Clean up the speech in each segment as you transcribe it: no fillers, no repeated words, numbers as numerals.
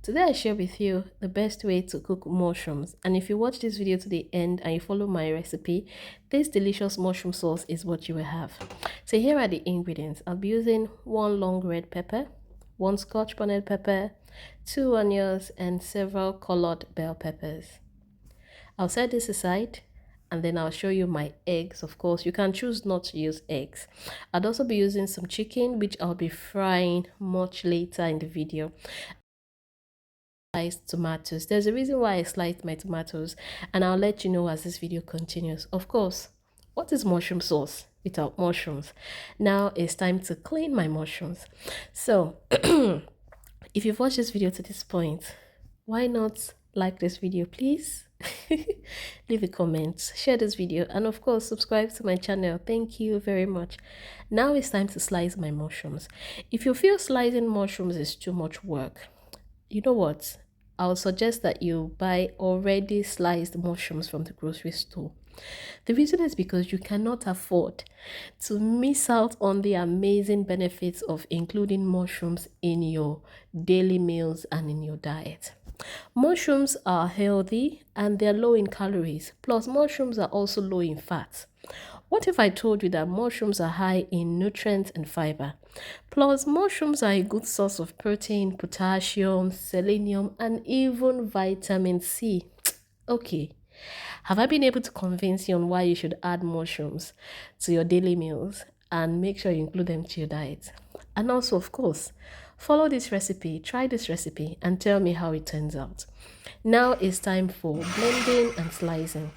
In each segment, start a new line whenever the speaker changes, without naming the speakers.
Today I share with you the best way to cook mushrooms, and if you watch this video to the end and you follow my recipe, this delicious mushroom sauce is what you will have. So here are the ingredients. I'll be using one long red pepper, one scotch bonnet pepper, two onions, and several colored bell peppers. I'll set this aside and then I'll show you my eggs. Of course, you can choose not to use eggs. I'd also be using some chicken, which I'll be frying much later in the video. Sliced tomatoes. There's a reason why I sliced my tomatoes, and I'll let you know as this video continues. Of course, what is mushroom sauce without mushrooms? Now it's time to clean my mushrooms. So if you've watched this video to this point, why not like this video, please? Leave a comment, share this video, and of course subscribe to my channel. Thank you very much. Now it's time to slice my mushrooms. If you feel slicing mushrooms is too much work, you know what, I'll suggest that you buy already sliced mushrooms from the grocery store. The reason is because you cannot afford to miss out on the amazing benefits of including mushrooms in your daily meals and in your diet. Mushrooms are healthy and they're low in calories, plus mushrooms are also low in fat. What if I told you that mushrooms are high in nutrients and fiber? Plus, mushrooms are a good source of protein, potassium, selenium, and even vitamin C. Okay, have I been able to convince you on why you should add mushrooms to your daily meals and make sure you include them to your diet? And also, of course, follow this recipe, try this recipe, and tell me how it turns out. Now it's time for blending and slicing.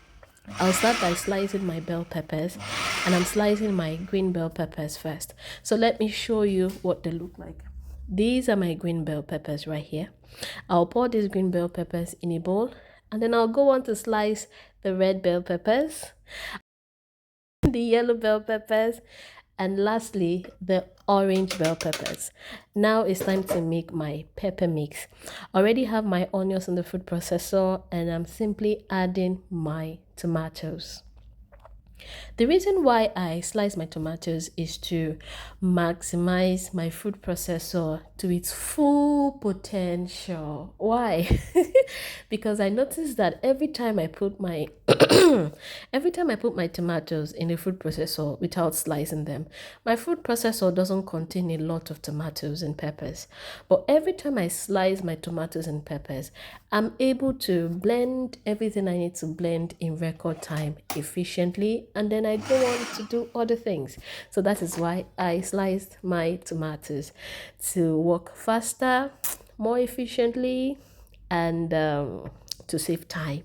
I'll start by slicing my bell peppers, and I'm slicing my green bell peppers first. So let me show you what they look like. These are my green bell peppers right here. I'll pour these green bell peppers in a bowl, and then I'll go on to slice the red bell peppers, the yellow bell peppers, and lastly the orange bell peppers. Now it's time to make my pepper mix. I already have my onions in the food processor, and I'm simply adding my tomatoes. The reason why I slice my tomatoes is to maximize my food processor to its full potential. Why? Because I noticed that every time I put my tomatoes in a food processor without slicing them, my food processor doesn't contain a lot of tomatoes and peppers. But every time I slice my tomatoes and peppers, I'm able to blend everything I need to blend in record time efficiently, and then I go on to do other things. So that is why I sliced my tomatoes, to work faster, more efficiently, and to save time.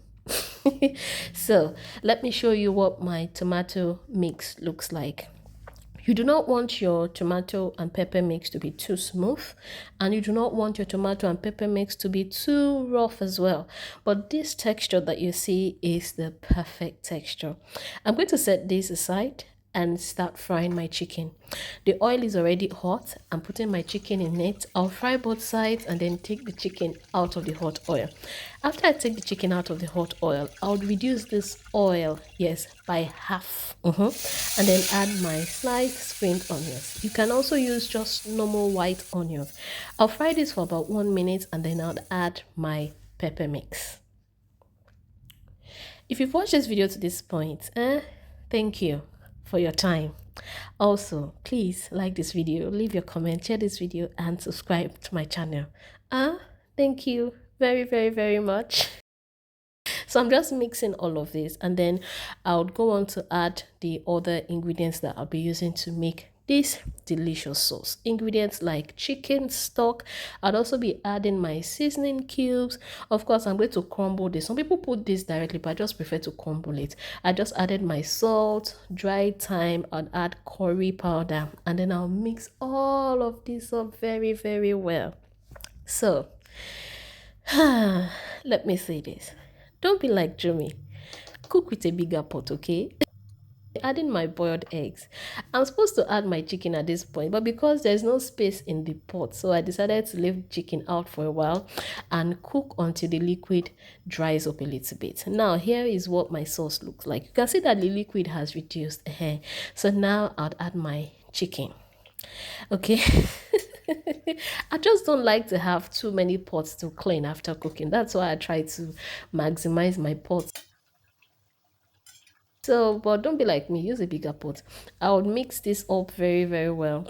So let me show you what my tomato mix looks like. You do not want your tomato and pepper mix to be too smooth, and you do not want your tomato and pepper mix to be too rough as well. But this texture that you see is the perfect texture. I'm going to set this aside and start frying my chicken. The oil is already hot. I'm putting my chicken in it. I'll fry both sides and then take the chicken out of the hot oil. After I take the chicken out of the hot oil, I'll reduce this oil, yes, by half. And then add my sliced spring onions. You can also use just normal white onions. I'll fry this for about 1 minute and then I'll add my pepper mix. If you've watched this video to this point, thank you for your time. Also, please like this video, leave your comment, share this video, and subscribe to my channel. Thank you very much. So I'm just mixing all of this, and then I'll go on to add the other ingredients that I'll be using to make this delicious sauce. Ingredients like chicken stock. I'd also be adding my seasoning cubes. Of course, I'm going to crumble this. Some people put this directly, but I just prefer to crumble it. I just added my salt, dried thyme. I'll add curry powder, and then I'll mix all of this up very well. So let me say this. Don't be like Jimmy. Cook with a bigger pot, okay? Adding my boiled eggs. I'm supposed to add my chicken at this point, but because there's no space in the pot, so I decided to leave chicken out for a while and cook until the liquid dries up a little bit. Now here is what my sauce looks like. You can see that the liquid has reduced. So now I'll add my chicken. Okay. I just don't like to have too many pots to clean after cooking. That's why I try to maximize my pots. So, but don't be like me, use a bigger pot. I would mix this up very, very well.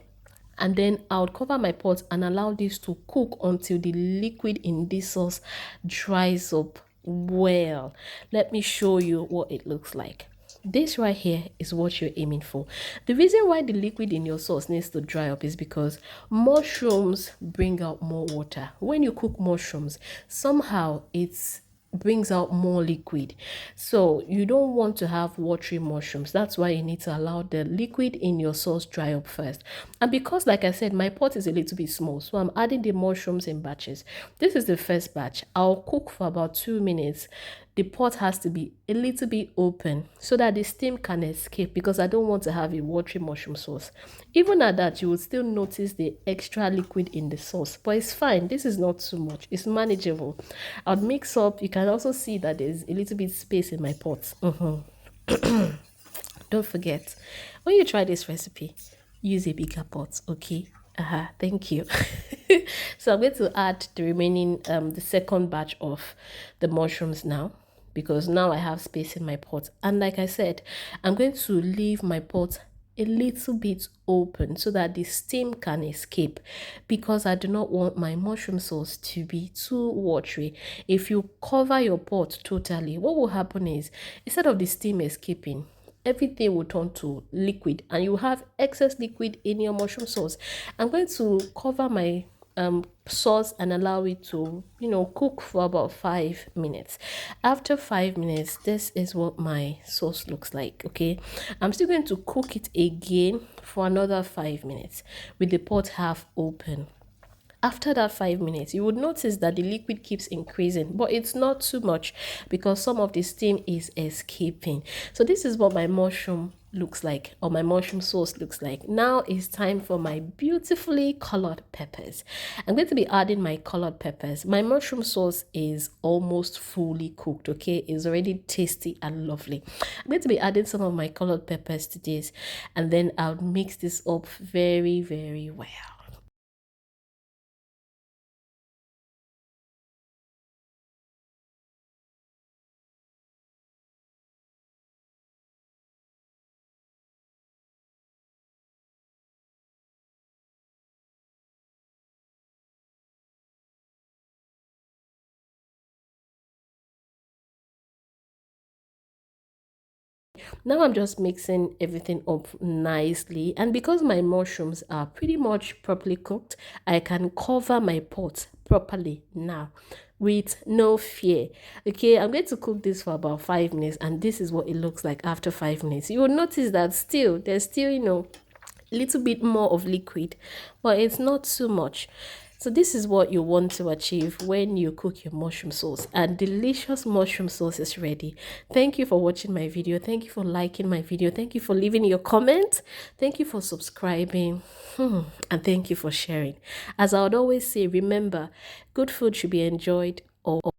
And then I would cover my pot and allow this to cook until the liquid in this sauce dries up well. Let me show you what it looks like. This right here is what you're aiming for. The reason why the liquid in your sauce needs to dry up is because mushrooms bring out more water. When you cook mushrooms, somehow it's brings out more liquid, so you don't want to have watery mushrooms. That's why you need to allow the liquid in your sauce dry up first. And because, like I said, my pot is a little bit small, so I'm adding the mushrooms in batches. This is the first batch. I'll cook for about 2 minutes. The pot has to be a little bit open so that the steam can escape, because I don't want to have a watery mushroom sauce. Even at that, you will still notice the extra liquid in the sauce, but it's fine. This is not too much. It's manageable. I'll mix up. You can also see that there's a little bit space in my pot. Don't forget, when you try this recipe, use a bigger pot, okay? Thank you. So I'm going to add the remaining, the second batch of the mushrooms now, because now I have space in my pot. And like I said, I'm going to leave my pot a little bit open so that the steam can escape, because I do not want my mushroom sauce to be too watery. If you cover your pot totally, what will happen is, instead of the steam escaping, everything will turn to liquid and you have excess liquid in your mushroom sauce. I'm going to cover my sauce and allow it to cook for about 5 minutes. After 5 minutes, this is what my sauce looks like. Okay, I'm still going to cook it again for another 5 minutes with the pot half open. After that 5 minutes, you would notice that the liquid keeps increasing, but it's not too much because some of the steam is escaping. So this is what my mushroom looks like, or my mushroom sauce looks like. Now it's time for my beautifully colored peppers. I'm going to be adding my colored peppers. My mushroom sauce is almost fully cooked, okay? It's already tasty and lovely. I'm going to be adding some of my colored peppers to this, and then I'll mix this up very, very well. Now I'm just mixing everything up nicely, and because my mushrooms are pretty much properly cooked, I can cover my pot properly now with no fear. Okay, I'm going to cook this for about 5 minutes, and this is what it looks like after 5 minutes. You will notice that there's still a little bit more of liquid, but it's not too much. So this is what you want to achieve when you cook your mushroom sauce, and delicious mushroom sauce is ready. Thank you for watching my video. Thank you for liking my video. Thank you for leaving your comment. Thank you for subscribing. And thank you for sharing. As I would always say, remember, good food should be enjoyed